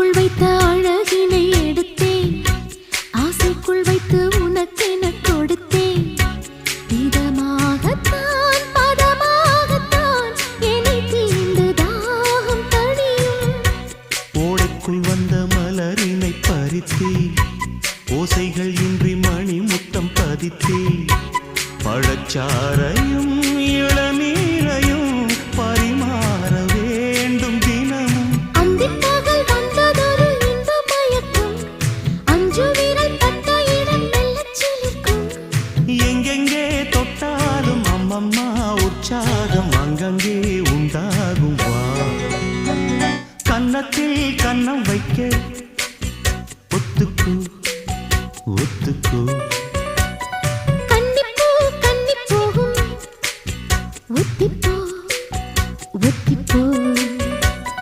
ஆசைக்குள் வைத்த அழகினை எடுத்தேன், ஆசைக்குள் வைத்து உனக்கென கொடுத்தேன். இதமாகத்தான் பதமாகத்தான் என்னை தீண்டு தாகம் தணியும். ஓடைக்குள் வந்த மலரினை பறித்தே, ஓசைகள் இன்றி மணி முத்தம் பதித்தே. பழச்சாரையும் இளநீரையும் பரிமாற வேண்டும் தினமும். அந்திப்பகல் வந்ததொரு இன்ப மயக்கம், அஞ்சு விரல் பட்ட இடம் மெல்லச் சிலிர்க்கும். எங்கெங்கே தொட்டாலும் அம்மம்மா உற்சாகம் அங்கங்கே உண்டாகும். வா கன்னத்தில் கன்னம் வைக்க ஒத்துக்கும்.